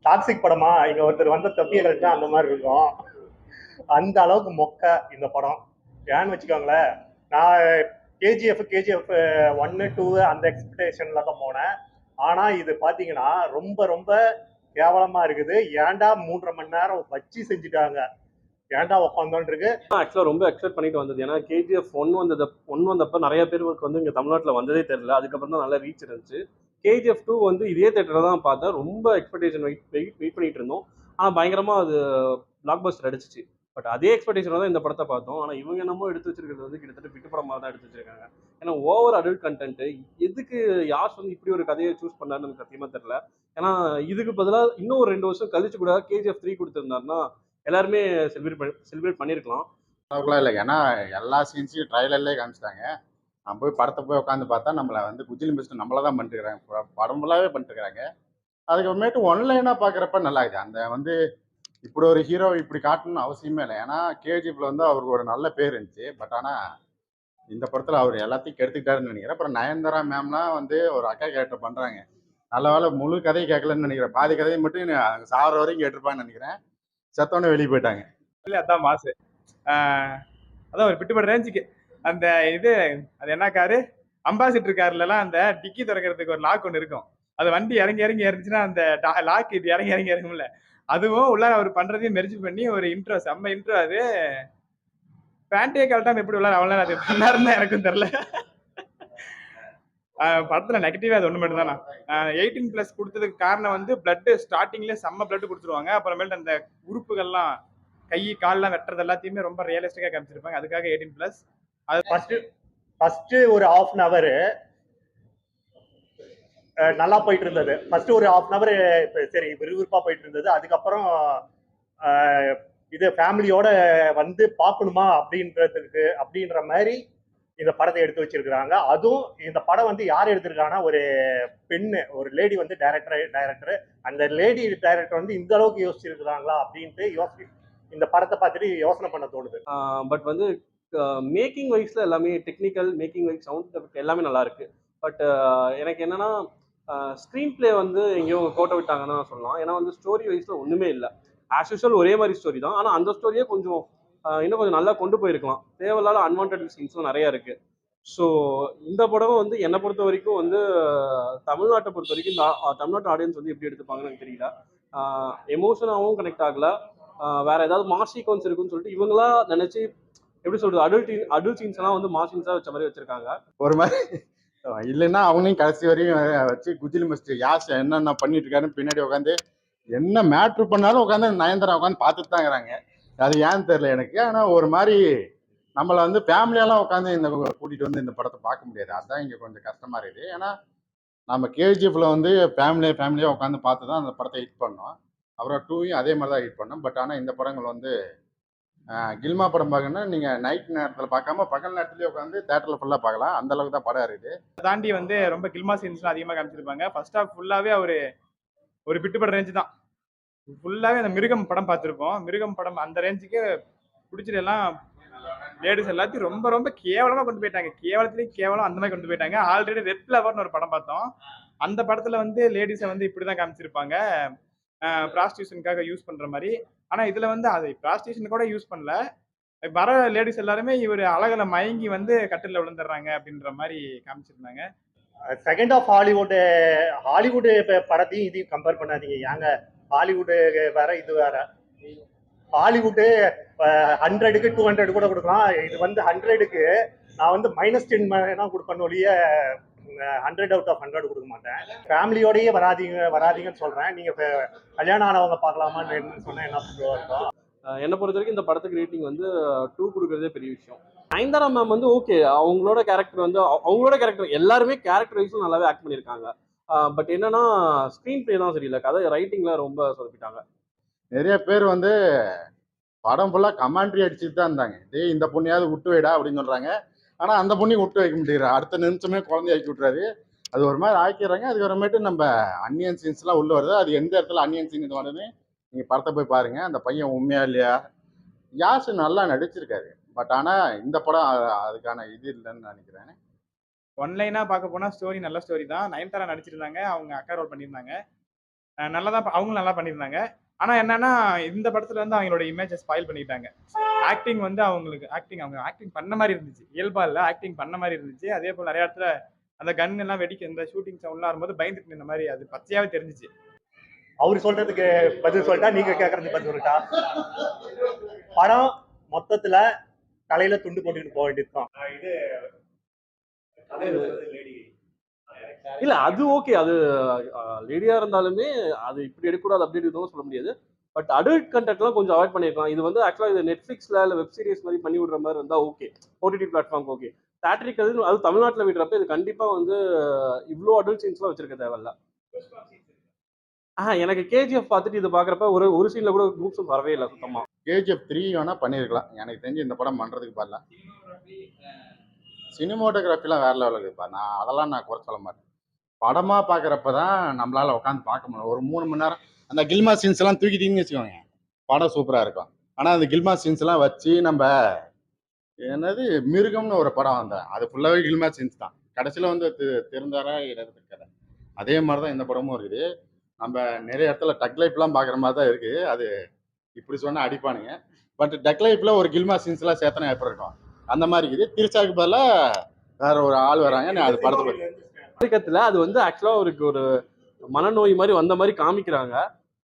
Toxic படமா இங்க ஒருத்தர் வந்த தொப்பியை கழிச்சா அந்த மாதிரி இருக்கும். அந்த அளவுக்கு மொக்க இந்த படம். ஏன்னு வச்சுக்கோங்களேன், நான் கேஜிஎஃப் 1 2 அந்த எக்ஸ்பெக்டேஷன்ல தான் போனேன். ஆனா இது பாத்தீங்கன்னா ரொம்ப ரொம்ப கேவலமா இருக்குது. ஏன்டா 3.5 மணி நேரம் வச்சு செஞ்சுட்டாங்க, ஏன்டா உட்காந்தோன்னு இருக்கு. ஆக்சுவலாக ரொம்ப எக்ஸ்பெக்ட் பண்ணிட்டு வந்தது. ஏன்னா கேஜிஎஃப் ஒன் வந்தப்போ நிறைய பேருக்கு வந்து இங்கே தமிழ்நாட்டில் வந்ததே தெரியல. அதுக்கப்புறம் தான் நல்ல ரீச் இருந்துச்சு. கேஜிஎஃப் 2 வந்து இதே தேட்டரில் தான் பார்த்தேன். ரொம்ப எக்ஸ்பெக்டேஷன் வெயிட் பண்ணிட்டு இருந்தோம். ஆனால் பயங்கரமாக அது பிளாக் பஸ்டர் அடிச்சிச்சு. பட் அதே எக்ஸ்பெக்டேஷன் தான் இந்த படத்தை பார்த்தோம். ஆனால் இவங்க என்னமோ எடுத்து வச்சிருக்கிறது வந்து கிட்டத்தட்ட பிட்டு படம் மாதிரி தான் எடுத்து வச்சிருக்காங்க. ஏன்னா ஓவர் அடல்ட் கண்டென்ட். எதுக்கு யாஸ் வந்து இப்படி ஒரு கதையை சூஸ் பண்ணாருன்னு எனக்கு சத்தியமாக தெரியல. ஏன்னா இதுக்கு பதிலாக இன்னும் ஒரு 2 வருஷம் கழிச்சு கூட கேஜிஎஃப் 3 கொடுத்துருந்தாருன்னா எல்லாருமே செலிப்ரேட் பண்ணியிருக்கலாம். அளவுக்குலாம் இல்லை. ஏன்னா எல்லா சீன்ஸையும் ட்ரைலர்லேயே காமிச்சிட்டாங்க. நான் போய் படத்தை போய் உட்காந்து பார்த்தா நம்மளை வந்து குஜிலி மிஸ்டர் நம்மளை தான் பண்ணிட்டுருக்காங்க, படம் ஃபுல்லாகவே பண்ணிட்டுருக்காங்க. அதுக்கப்புறமேட்டு ஒன்லைனாக பார்க்குறப்ப நல்லா இருக்குது. அந்த வந்து இப்படி ஒரு ஹீரோ இப்படி காட்டணும்னு அவசியமே இல்லை. ஏன்னா கேஜிஎஃப்ல வந்து அவருக்கு ஒரு நல்ல பேர் இருந்துச்சு. பட் ஆனால் இந்த படத்தில் அவர் எல்லாத்தையும் கெடுத்துக்கிட்டாருன்னு நினைக்கிறேன். அப்புறம் நயன்தாரா மேம்லாம் வந்து ஒரு அக்கா கேரக்டர் பண்ணுறாங்க. நல்ல வேலை முழு கதையை கேட்கலன்னு நினைக்கிறேன். பாதி கதையை மட்டும் சாகிற வரைக்கும் கேட்டிருப்பான்னு நினைக்கிறேன். செத்தோன்னே வெளியே போயிட்டாங்க. இல்லை அதான் மாசு. அதான் ஒரு பிட்டுப்பட ரேஞ்சுக்கு அந்த இது அது என்ன காரு அம்பாசிடர் கார்லலாம் அந்த டிக்கி திறக்கிறதுக்கு ஒரு லாக் ஒன்று இருக்கும். அது வண்டி இறங்கி இறங்கி இறந்துச்சுன்னா அந்த லாக் இது இறங்கி இறங்கி இறங்கும்ல, அதுவும் உள்ள அவர் பண்றதையும் மெர்ஜ் பண்ணி ஒரு இன்ட்ரோ, செம்ம இன்ட்ரோ. அது பேண்டே கரெக்டாக எப்படி உள்ள அவ்வளோ அது பண்ணாருன்னு தான் எனக்கும் தெரில. படத்தில் நெகட்டிவாக அது ஒன்று மட்டும் தானா. 18+ கொடுத்ததுக்கு காரணம் வந்து பிளட்டு ஸ்டார்டிங்லேயே செம்ம பிளட்டு கொடுத்துருவாங்க. அப்புறமேட்டு அந்த உறுப்புகள்லாம் கை கால்லாம் வெட்டுறது எல்லாத்தையுமே ரொம்ப ரியலிஸ்டிக்காக காமிச்சிருப்பாங்க. அதுக்காக 18+. அது ஃபர்ஸ்ட் ஒரு ஹாஃப் அன் அவர் நல்லா போயிட்டு இருந்தது. ஃபர்ஸ்ட் ஒரு ஹாஃப் அன் அவர் சரி விறுவிறுப்பா போயிட்டு இருந்தது. அதுக்கப்புறம் இது ஃபேமிலியோட வந்து பார்க்கணுமா அப்படின்ற மாதிரி இந்த படத்தை எடுத்து வச்சிருக்கிறாங்க. அதுவும் இந்த படம் வந்து யார் எடுத்திருக்காங்கன்னா ஒரு பெண்ணு, ஒரு லேடி வந்து டைரக்டர். அந்த லேடி டைரக்டர் வந்து இந்த அளவுக்கு யோசிச்சிருக்கிறாங்களா அப்படின்ட்டு இந்த படத்தை பார்த்துட்டு யோசனை பண்ண தோணுது. பட் வந்து மேக்கிங் வைஸ்ல எல்லாமே டெக்னிக்கல், மேக்கிங் வைஸ், சவுண்ட் எல்லாமே நல்லா இருக்கு. பட் எனக்கு என்னன்னா ஸ்க்ரீன் பிளே வந்து எங்கேயோ கோட்டை விட்டாங்கன்னு சொல்லலாம். ஏன்னா வந்து ஸ்டோரி வைஸ்ல ஒண்ணுமே இல்லை. ஆஸ் யூஷுவல் ஒரே மாதிரி ஸ்டோரி தான். ஆனால் அந்த ஸ்டோரியே கொஞ்சம் இன்னும் கொஞ்சம் நல்லா கொண்டு போயிருக்கலாம். தேவையில்லாத அன்வான்ட் சீன்ஸும் நிறைய இருக்கு. ஸோ இந்த படம் வந்து என்னை பொறுத்த வரைக்கும் வந்து தமிழ்நாட்டை பொறுத்த வரைக்கும் இந்த தமிழ்நாட்டு ஆடியன்ஸ் வந்து எப்படி எடுத்துப்பாங்கன்னு எனக்கு தெரியல. எமோஷனாகவும் கனெக்ட் ஆகல. வேற ஏதாவது மாஸ் சீக்வன்ஸ் இருக்குன்னு சொல்லிட்டு இவங்களா நினைச்சு எப்படி சொல்றது அடல்ட் சீன்ஸ் எல்லாம் வந்து மாஸ் சீன்ஸா வச்ச மாதிரி வச்சிருக்காங்க. ஒரு மாதிரி இல்லைன்னா அவங்களையும் கடைசி வரையும் வச்சு குஜிலி மிஸ்டர் யாஸ் என்னென்ன பண்ணிட்டு இருக்காருன்னு பின்னாடி உட்காந்து என்ன மேட்ரு பண்ணாலும் உட்காந்து நயன்தாரா உட்காந்து பார்த்துட்டு தான் இருக்கிறாங்க. அது ஏன்னு தெரியல எனக்கு. ஆனால் ஒரு மாதிரி நம்மளை வந்து ஃபேமிலியெல்லாம் உட்காந்து இந்த கூட்டிகிட்டு வந்து இந்த படத்தை பார்க்க முடியாது. அதுதான் இங்கே கொஞ்சம் கஷ்டமாக இருக்குது. ஏன்னா நம்ம கேஜிஎஃப்ல வந்து ஃபேமிலியாக உட்காந்து பார்த்து தான் அந்த படத்தை ஹிட் பண்ணோம். அப்புறம் 2யும் அதே மாதிரி தான் ஹிட் பண்ணோம். பட் ஆனால் இந்த படங்கள் வந்து கில்மா படம் பார்க்கணும்னா நீங்கள் நைட் நேரத்தில் பார்க்காம பகல் நேரத்துலேயே உட்காந்து தேட்டரில் ஃபுல்லாக பார்க்கலாம். அந்த அளவுக்கு தான் படம் இருக்குது. தாண்டி வந்து ரொம்ப கில்மா சீன்ஸ்லாம் அதிகமாக காமிச்சிருப்பாங்க. ஃபர்ஸ்ட் ஹாஃப் ஃபுல்லாகவே ஒரு பிட்டுப்பட ரேஞ்சு தான். ஃபுல்லாகவே அந்த மிருகம் படம் பார்த்துருப்போம். மிருகம் படம் அந்த ரேஞ்சுக்கு பிடிச்சிட்டு எல்லாம் லேடிஸ் எல்லாத்தையும் ரொம்ப ரொம்ப கேவலமாக கொண்டு போயிட்டாங்க. கேவலத்துலேயும் கேவலம் அந்த மாதிரி கொண்டு போயிட்டாங்க. ஆல்ரெடி ரெட் ஃப்ளவர்னு ஒரு படம் பார்த்தோம். அந்த படத்தில் வந்து லேடிஸை வந்து இப்படி தான் காமிச்சிருப்பாங்க, ப்ராஸ்டியூஷனுக்காக யூஸ் பண்ணுற மாதிரி. ஆனால் இதில் வந்து அது ப்ராஸ்டியூஷன் கூட யூஸ் பண்ணல. வர லேடிஸ் எல்லாருமே இவர் அழகில் மயங்கி வந்து கட்டில் விழுந்துடுறாங்க அப்படின்ற மாதிரி காமிச்சிருந்தாங்க. செகண்ட் ஆஃப் ஹாலிவுட் படத்தையும் இதையும் கம்பேர் பண்ணாதீங்க. ஏங்க ஹாலிவுட்டு வேற இது வேற. ஹாலிவுட்டு 100க்கு 200 கூட கொடுக்கலாம். இது வந்து 100க்கு நான் வந்து -10 தான் கொடுப்பேன்னு ஒழிய 100 out of 100 கொடுக்க மாட்டேன். ஃபேமிலியோடயே வராதீங்கன்னு சொல்றேன். நீங்க கல்யாணம் ஆனவங்க பார்க்கலாமான்னு சொன்னா என்ன இருக்கும். என்னை பொறுத்த வரைக்கும் இந்த படத்துக்கு ரேட்டிங் வந்து 2 கொடுக்கறதே பெரிய விஷயம். நயன்தாரா மேம் வந்து ஓகே, அவங்களோட கேரக்டர் எல்லாருமே கேரக்டர் வைஸும் நல்லாவே ஆக்ட் பண்ணியிருக்காங்க. பட் என்னன்னா ஸ்க்ரீன் பிளே தான் சரியில்லை. கதை ரைட்டிங்ல ரொம்ப சொதப்பிட்டாங்க. நிறைய பேர் வந்து படம் ஃபுல்லாக கமாண்ட்ரி அடிச்சுட்டு தான் இருந்தாங்க. டேய் இந்த பொண்ணையாவது விட்டு வைடா அப்படின்னு சொல்கிறாங்க. ஆனால் அந்த பொண்ணையும் விட்டு வைக்க முடியாது. அடுத்த நிமிஷமே குழந்தைய ஆக்கி விட்றாரு. அது ஒரு மாதிரி ஆக்கிடுறாங்க. அதுக்கப்புறமேட்டு நம்ம அன்னியன் சீன்ஸ்லாம் உள்ளே வருது. அது எந்த இடத்துல அன்னியன் சீன் இது வருதுன்னு நீங்கள் படத்தை போய் பாருங்கள். அந்த பையன் உண்மையா இல்லையா, யாஸ் நல்லா நடிச்சிருக்காரு. பட் ஆனால் இந்த படம் அதுக்கான இது இல்லைன்னு நினைக்கிறேன். ஒன்லைனாக பார்க்க போனால் ஸ்டோரி நல்ல ஸ்டோரி தான். நயன்தாரா நடிச்சிருந்தாங்க, அவங்க அக்கா ரோல் பண்ணியிருந்தாங்க. நல்லா தான் அவங்களும் நல்லா பண்ணியிருந்தாங்க. ஆனா என்னன்னா இந்த படத்துல வந்து அவங்களோட இமேஜை ஸ்பாயில் பண்ணிட்டாங்க. ஆக்டிங் வந்து அவங்க ஆக்டிங் பண்ண மாதிரி இருந்துச்சு. இயல்பா இல்ல, ஆக்டிங் பண்ண மாதிரி இருந்துச்சு. அதே போல நிறைய இடத்துல அந்த கன் எல்லாம் வெடிக்க இந்த ஷூட்டிங் சவுண்ட்லாம் வரும்போது பயந்துட்டு நின்ன மாதிரி அது பச்சையாவே தெரிஞ்சுச்சு. அவர் சொல்றதுக்கு பதில் சொல்லிட்டா, நீங்க கேட்கறதுக்கு பதில் சொல்லிட்டா. படம் மொத்தத்துல தலையில துண்டு போட்டுக்கிட்டு போக வேண்டியதுதான். இது இல்ல அது ஓகே. அது லேடியா இருந்தாலுமே அது இப்படி எடுக்கக்கூடாது அப்படி எடுக்கணும் சொல்ல முடியாது. பட் அடல்ட் கண்டென்ட்லாம் கொஞ்சம் அவாய்ட் பண்ணிருக்கலாம். இது வந்து ஆக்சுவலா இது நெட்ஃபிளிக்ஸ்ல இல்ல வெப் சீரிஸ் மாதிரி பண்ணி விடுற மாதிரி இருந்தா okay. OTT platform okay. Theatrical அது தமிழ்நாட்டுல விடுறப்ப இது கண்டிப்பா வந்து இவ்ளோ அடல்ட் சீன்ஸ்லாம் வச்சிருக்க தேவையில்ல. எனக்கு கேஜிஎஃப் பார்த்துட்டு இது பாக்குறப்ப ஒரு சீன்ல கூட குரூப்ஸ் வரவே இல்லை சுத்தமா. கேஜிஎஃப் 3 வேணா பண்ணியிருக்கலாம். எனக்கு தெரிஞ்சு இந்த படம் பண்றதுக்கு பதிலா சினிமோட்டோகிராஃபிலாம் வேற லெவலுக்கு இருப்பா. அதெல்லாம் நான் குறை சொல்ல மாட்டேன். படமா பார்க்குறப்ப தான் நம்மளால உட்காந்து பார்க்க முடியும். ஒரு 3 மணி நேரம் அந்த கில்மா சீன்ஸ் எல்லாம் தூக்கிட்டீங்கன்னு வச்சுக்கோங்க, படம் சூப்பரா இருக்கும். ஆனா அந்த கில்மா சீன்ஸ் எல்லாம் வச்சு நம்ம என்னது மிருகம்னு ஒரு படம் வந்தேன், அது ஃபுல்லாவே கில்மா சீன்ஸ் தான். கடைசியில வந்து திருந்தாரா இருக்காரு. அதே மாதிரி தான் இந்த படமும் இருக்குது. நம்ம நிறைய இடத்துல டக் லைஃப்லாம் பார்க்குற மாதிரி தான் இருக்கு. அது இப்படி சொன்னா அடிப்பானுங்க. பட் டக் லைஃப்ல ஒரு கில்மா சீன்ஸ் எல்லாம் சேர்த்தனா எப்படி இருக்கும் அந்த மாதிரி இருக்குது. திருச்சாக்கு பதிலாக வேற ஒரு ஆள் வராங்க. நான் அது படத்தை படத்துல அது வந்து ஆக்சுவலா அவருக்கு ஒரு மனநோய் மாதிரி வந்த மாதிரி காமிக்கிறாங்க.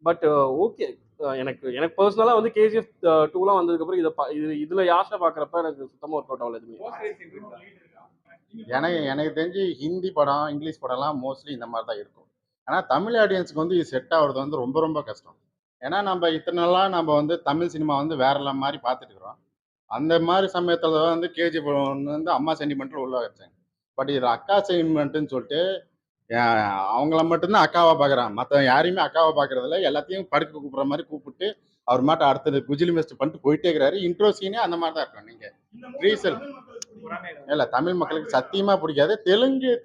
பட் ஓகே, எனக்கு எனக்கு பர்சனலா வந்து கேஜிஎஃப் 2லாம் வந்ததுக்கு அப்புறம் இதுல யாஷா பாக்குறப்ப எனக்கு சுத்தமா ஒர்க் அவுட் ஆகல எதுவுமே. எனக்கு தெரிஞ்சு ஹிந்தி படம் இங்கிலீஷ் படம்லாம் மோஸ்ட்லி இந்த மாதிரி தான் இருக்கும். ஆனால் தமிழ் ஆடியன்ஸுக்கு வந்து இது செட் ஆகுறது வந்து ரொம்ப ரொம்ப கஷ்டம். ஏன்னா நம்ம இத்தனை நாளாக நம்ம வந்து தமிழ் சினிமா வந்து வேற மாதிரி பார்த்துட்டு இருக்கிறோம். அந்த மாதிரி சமயத்தில் வந்து கேஜிஎஃப் வந்து அம்மா சென்டிமெண்ட்டில் உள்ள வச்சாங்க. பட் இது அக்கா சென்டிமெண்ட்டுன்னு சொல்லிட்டு அவங்கள மட்டும்தான் அக்காவா பார்க்குறான். மற்ற யாரையுமே அக்காவா பார்க்கறதில்ல. எல்லாத்தையும் படுக்க கூப்பிட்ற மாதிரி கூப்பிட்டு அவர் மாட்ட அடுத்தது குஜிலி மெஸ்ட் பண்ணிட்டு போயிட்டே இருக்கிறாரு. இன்ட்ரோ சீனே அந்த மாதிரி தான் இருக்கும். நீங்க ரீசல் இல்ல, தமிழ் மக்களுக்கு சத்தியமா பிடிக்காது.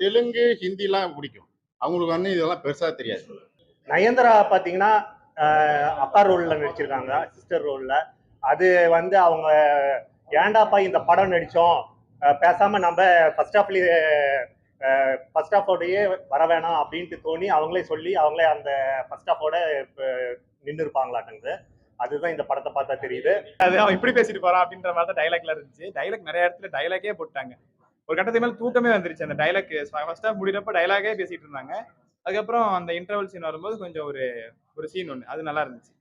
தெலுங்கு ஹிந்திலாம் பிடிக்கும். அவங்களுக்கு வந்து இதெல்லாம் பெருசா தெரியாது. நயன்தாரா பாத்தீங்கன்னா அக்கா ரோல்ல நடிச்சிருக்காங்க, சிஸ்டர் ரோல்ல. அது வந்து அவங்க ஏண்டாப்பா இந்த படம் நடிச்சோம், பேசாம நம்ம ஃபர்ஸ்ட் ஹாஃபோடையே வர வேணாம் அப்படின்ட்டு தோணி அவங்களே சொல்லி அவங்களே அந்த ஃபர்ஸ்ட் ஹாஃபோட நின்று இருப்பாங்களாட்டுங்குது. அதுதான் இந்த படத்தை பார்த்தா தெரியுது. அது அவன் இப்படி பேசிட்டு போறான் அப்படின்ற மாதிரி தான் டைலாக்ல இருந்துச்சு. டைலாக் நிறைய இடத்துல டைலாக்கே போட்டாங்க. ஒரு கட்டத்துக்கு மேல தூக்கமே வந்துருச்சு. அந்த டைலாக் ஃபர்ஸ்ட் ஹாஃப் முடிகிறப்ப டைலாகே பேசிட்டு இருந்தாங்க. அதுக்கப்புறம் அந்த இன்டர்வல் சீன் வரும்போது கொஞ்சம் ஒரு சீன் ஒன்று அது நல்லா இருந்துச்சு.